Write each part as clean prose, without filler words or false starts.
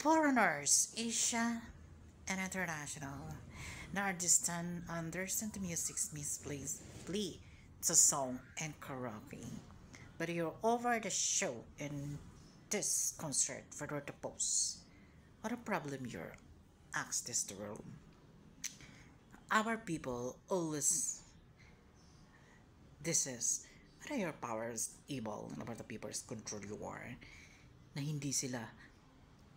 Foreigners, Asia and international. Nardistan understand the music's misplaced plea. It's a song and karaoke. But you're over the show in this concert for the post. What a problem you're asked this the world. Our people always this is what are your powers evil about the people's control you are na hindi sila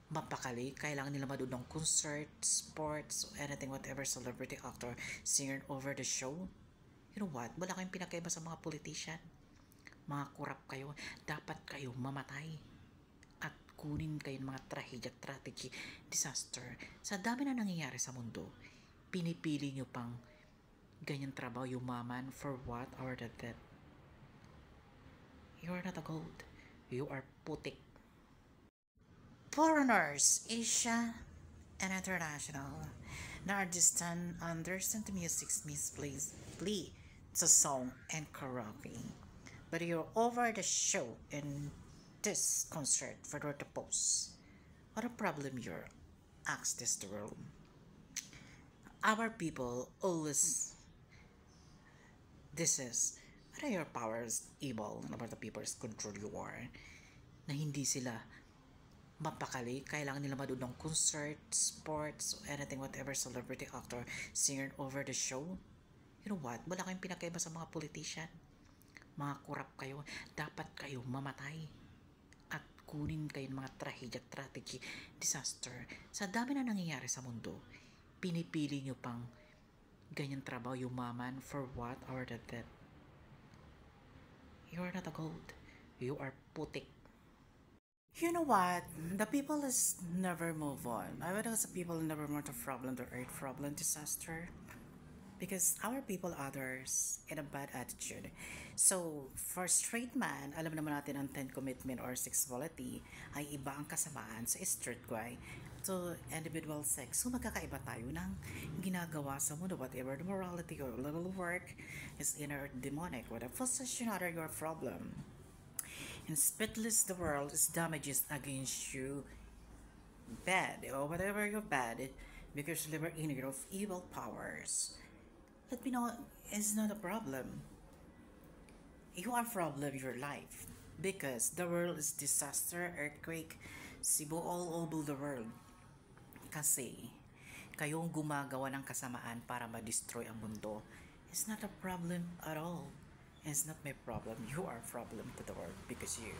mapakali, kailangan nila manood ng concert, sports, anything, whatever, celebrity, actor, singer over the show. You know what? Wala kayong pinakaiba sa mga politician. Mga kurap kayo. Dapat kayo mamatay. At kunin kayo ng mga trahedya, tragedy, disaster. Sa dami na nangyayari sa mundo, pinipili nyo pang ganyan trabaho, yumaman, for what? Or the death. You are not a gold. You are putik. Foreigners, Asia and international. Nardistan understand the music's misplaced plea. It's a song and karaoke. But you're over the show in this concert for the post. What a problem you're asked this the world. Our people always this is what are your powers evil about the people's control you are na hindi sila mapakali, kailangan nila manood ng concert, sports, anything, whatever, celebrity, actor, singer over the show. You know what? Wala kayong pinakaiba sa mga politician. Mga kurap kayo. Dapat kayo mamatay. At kunin kayo ng mga trahedya, tragedy, disaster. Sa dami na nangyayari sa mundo, pinipili nyo pang ganyan trabaho, yumaman, for what? Or the death. You are not a gold. You are putik. You know what? The people is never move on. I would say people never move to problem, the earth problem, disaster. Because our people others in a bad attitude. So, for straight man, alam naman natin ang 10 commitment or sexuality ay iba ang kasamaan sa straight guy to individual sex. So, magkakaiba tayo ng ginagawa sa mundo. Whatever the morality or little work is inner demonic. Whatever possession other your problem. And spitless the world is damages against you bad or whatever you're bad because you live in your evil powers. Let me know it's not a problem. You are problem your life because the world is disaster, earthquake, Cebu all over the world. Kasi kayong gumagawa ng kasamaan para ma-destroy ang mundo. It's not a problem at all. It's not my problem. You are a problem to the world because you